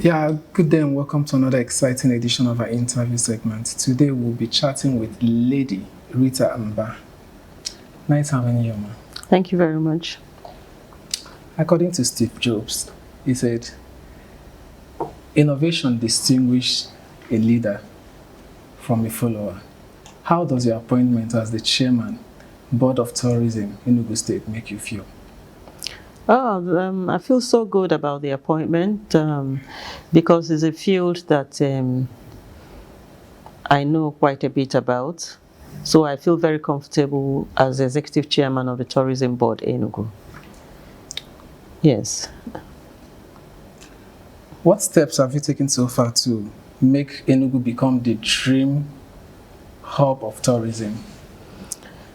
Yeah, good day and welcome to another exciting edition of our interview segment. Today we'll be chatting with Lady Rita Mba. Nice having you, ma. Thank you very much. According to Steve Jobs, he said, innovation distinguishes a leader from a follower. How does your appointment as the chairman, Board of Tourism, Enugu State, make you feel? I feel so good about the appointment because it's a field that I know quite a bit about. So I feel very comfortable as executive chairman of the Tourism Board, Enugu. Yes. What steps have you taken so far to make Enugu become the dream hub of tourism?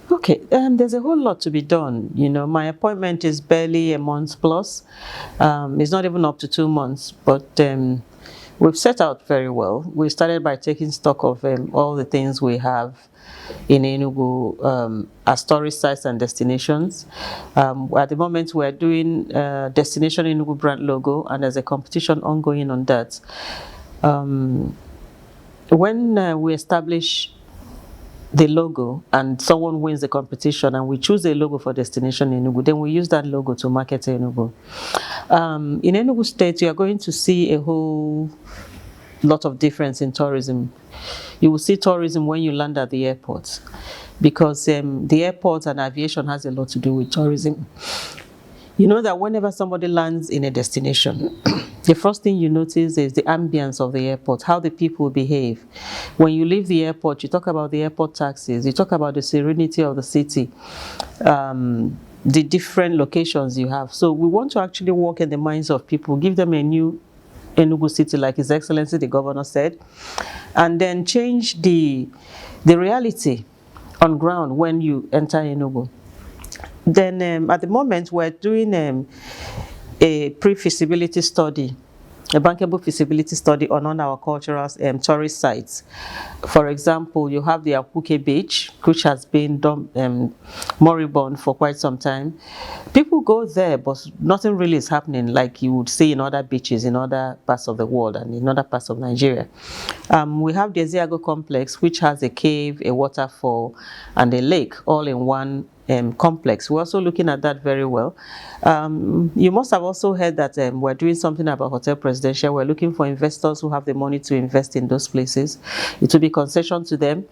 Okay, there's a whole lot to be done. You know, my appointment is barely a month plus. It's not even up to 2 months, but we've set out very well. We started by taking stock of all the things we have in Enugu as tourist sites and destinations. At the moment, we're doing Destination Enugu brand logo, and there's a competition ongoing on that. When we establish the logo and someone wins the competition and we choose a logo for Destination Enugu, then we use that logo to market Enugu. In Enugu State, you are going to see a whole lot of difference in tourism. You will see tourism when you land at the airport because the airport and aviation has a lot to do with tourism. You know that whenever somebody lands in a destination, the first thing you notice is the ambience of the airport, how the people behave. When you leave the airport, you talk about the airport taxis, you talk about the serenity of the city, the different locations you have. So we want to actually work in the minds of people, give them a new Enugu City, like His Excellency the Governor said, and then change the reality on ground when you enter Enugu. Then at the moment, we're doing a pre-feasibility study, a bankable feasibility study on our cultural tourist sites. For example, you have the Apuke Beach, which has been moribund for quite some time. People go there, but nothing really is happening like you would see in other beaches in other parts of the world and in other parts of Nigeria. We have the Eziago complex, which has a cave, a waterfall, and a lake all in one complex. We're also looking at that very well. You must have also heard that we're doing something about Hotel Presidential. We're looking for investors who have the money to invest in those places. It will be concession to them.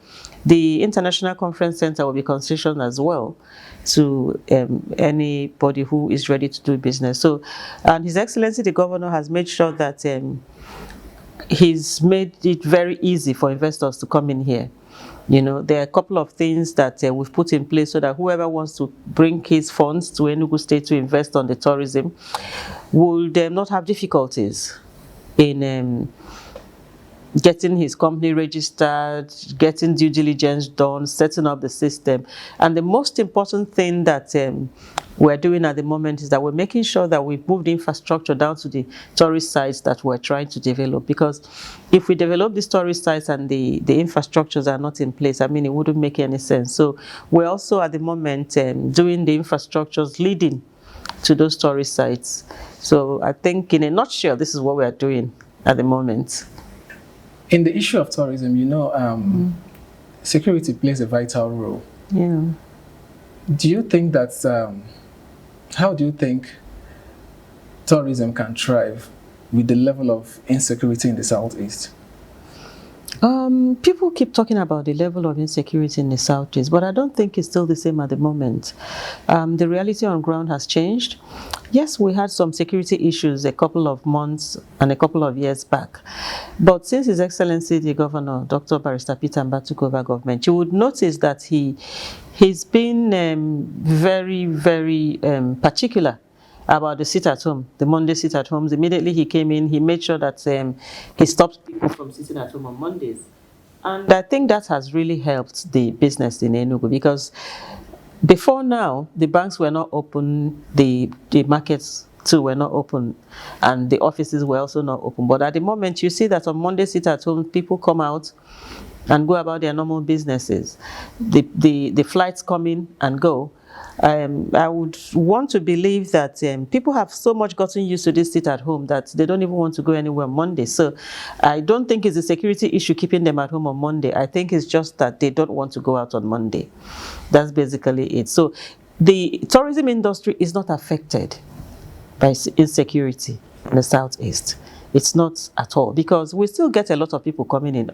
The International Conference Center will be concession as well to anybody who is ready to do business. So, and His Excellency the Governor has made sure that he's made it very easy for investors to come in here. You know, there are a couple of things that we've put in place so that whoever wants to bring his funds to Enugu State to invest on the tourism will not have difficulties in getting his company registered, getting due diligence done, setting up the system. And the most important thing that we're doing at the moment is that we're making sure that we've moved infrastructure down to the tourist sites that we're trying to develop. Because if we develop these tourist sites and the infrastructures are not in place, I mean, it wouldn't make any sense. So we're also at the moment doing the infrastructures leading to those tourist sites. So I think in a nutshell, this is what we are doing at the moment. In the issue of tourism, you know, security plays a vital role. Yeah. Do you think that, how do you think tourism can thrive with the level of insecurity in the Southeast? People keep talking about the level of insecurity in the Southeast, but I don't think it's still the same at the moment. The reality on ground has changed. Yes, we had some security issues a couple of months and a couple of years back. But since His Excellency the Governor, Dr. Barrister Rita Mba, took over government, you would notice that he's been very, very particular about the sit at home, the Monday sit at homes. Immediately he came in, he made sure that he stopped people from sitting at home on Mondays. And I think that has really helped the business in Enugu because before now, the banks were not open, the markets too were not open, and the offices were also not open. But at the moment, you see that on Monday sit at home, people come out and go about their normal businesses. The flights come in and go. I would want to believe that people have so much gotten used to this sit at home that they don't even want to go anywhere on Monday. So I don't think it's a security issue keeping them at home on Monday. I think it's just that they don't want to go out on Monday. That's basically it. So the tourism industry is not affected by insecurity in the Southeast. It's not at all, because we still get a lot of people coming in.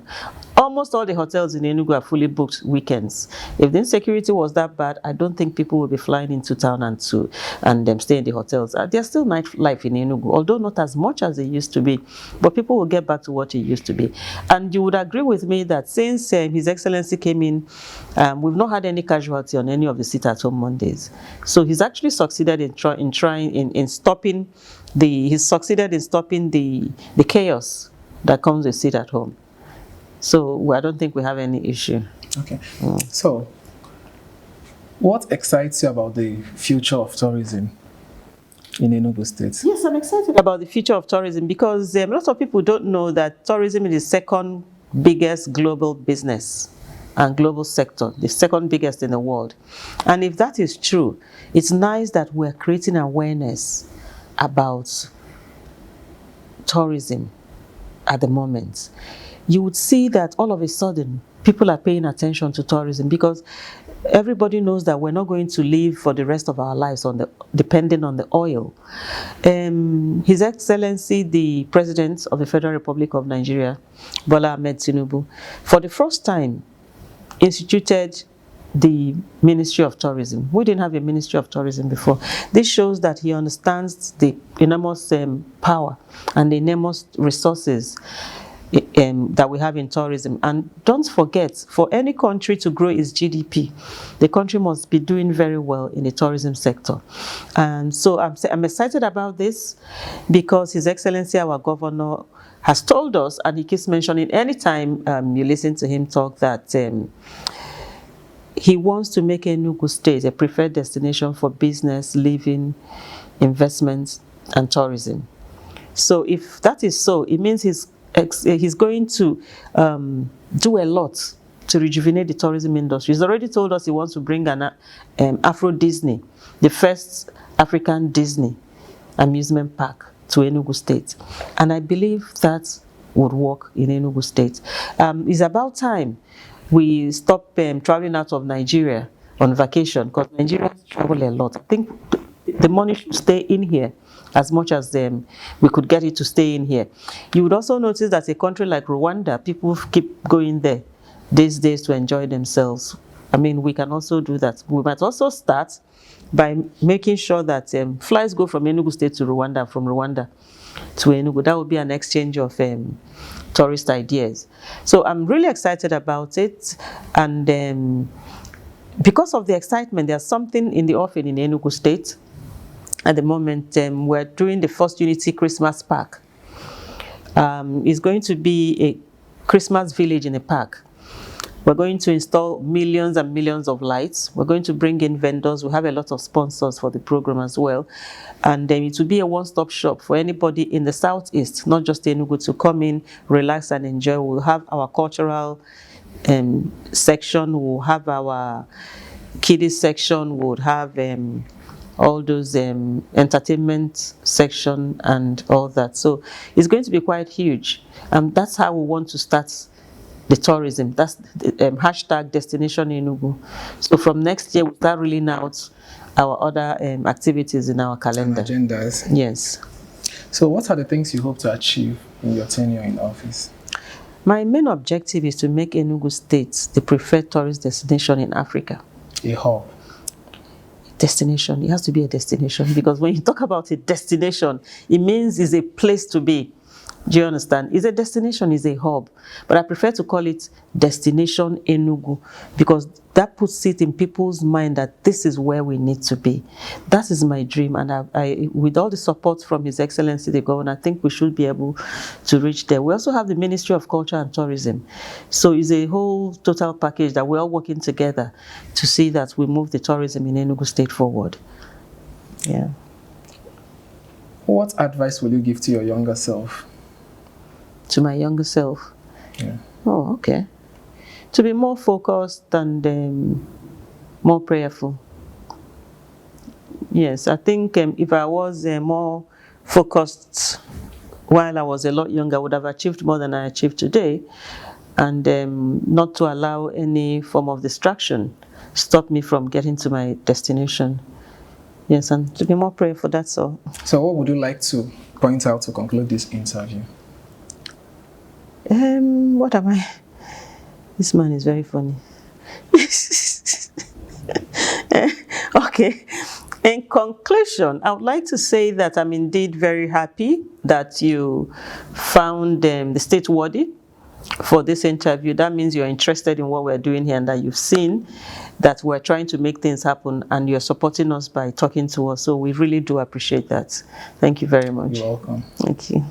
Almost all the hotels in Enugu are fully booked weekends. If the insecurity was that bad, I don't think people would be flying into town and stay in the hotels. There's still nightlife in Enugu, although not as much as it used to be, but people will get back to what it used to be. And you would agree with me that since His Excellency came in, we've not had any casualty on any of the sit-at-home Mondays. So he's actually succeeded in stopping the chaos that comes with sit at home. So I don't think we have any issue. Okay. So what excites you about the future of tourism in Enugu State? Yes, I'm excited about the future of tourism because lots of people don't know that tourism is the second biggest global business and global sector, the second biggest in the world. And if that is true, it's nice that we're creating awareness about tourism at the moment. You would see that all of a sudden people are paying attention to tourism because everybody knows that we're not going to live for the rest of our lives depending on the oil. His Excellency, the President of the Federal Republic of Nigeria, Bola Ahmed Tinubu, for the first time instituted the Ministry of Tourism. We didn't have a Ministry of Tourism before. This shows that he understands the enormous power and the enormous resources that we have in tourism. And don't forget, for any country to grow its GDP, the country must be doing very well in the tourism sector. And so I'm excited about this because His Excellency, our governor, has told us, and he keeps mentioning anytime you listen to him talk, that he wants to make Enugu State a preferred destination for business, living, investments, and tourism. So if that is so, it means he's going to do a lot to rejuvenate the tourism industry. He's already told us he wants to bring an Afro Disney, the first African Disney amusement park, to Enugu State. And I believe that would work in Enugu State. It's about time we stop traveling out of Nigeria on vacation, because Nigerians travel a lot. I think the money should stay in here as much as we could get it to stay in here. You would also notice that a country like Rwanda, people keep going there these days to enjoy themselves. I mean, we can also do that. We might also start by making sure that flights go from Enugu State to Rwanda, from Rwanda to Enugu. That would be an exchange of tourist ideas. So I'm really excited about it. And because of the excitement, there's something in the offing in Enugu State. At the moment, we're doing the first Unity Christmas Park. It's going to be a Christmas village in a park. We're going to install millions and millions of lights. We're going to bring in vendors. We have a lot of sponsors for the program as well. And then it will be a one-stop shop for anybody in the Southeast, not just Enugu, to come in, relax and enjoy. We'll have our cultural section. We'll have our kiddies section. We'll have all those entertainment section and all that. So it's going to be quite huge. That's how we want to start the tourism. That's the hashtag Destination Enugu. So from next year, we'll start rolling out our other activities in our calendar. And agendas. Yes. So what are the things you hope to achieve in your tenure in office? My main objective is to make Enugu State the preferred tourist destination in Africa. A hub. Destination. It has to be a destination, because when you talk about a destination, it means it's a place to be. Do you understand? It's a destination, it's a hub. But I prefer to call it Destination Enugu, because that puts it in people's mind that this is where we need to be. That is my dream. And I, with all the support from His Excellency, the Governor, I think we should be able to reach there. We also have the Ministry of Culture and Tourism. So it's a whole total package that we're all working together to see that we move the tourism in Enugu State forward. Yeah. What advice will you give to your younger self? To my younger self? Yeah. Oh, okay. To be more focused and more prayerful. Yes, I think if I was more focused while I was a lot younger, I would have achieved more than I achieved today. And not to allow any form of distraction stop me from getting to my destination. Yes, and to be more prayerful, that's all. So what would you like to point out to conclude this interview? What am I? This man is very funny. Okay. In conclusion, I would like to say that I'm indeed very happy that you found the state worthy for this interview. That means you're interested in what we're doing here and that you've seen that we're trying to make things happen and you're supporting us by talking to us. So we really do appreciate that. Thank you very much. You're welcome. Thank you.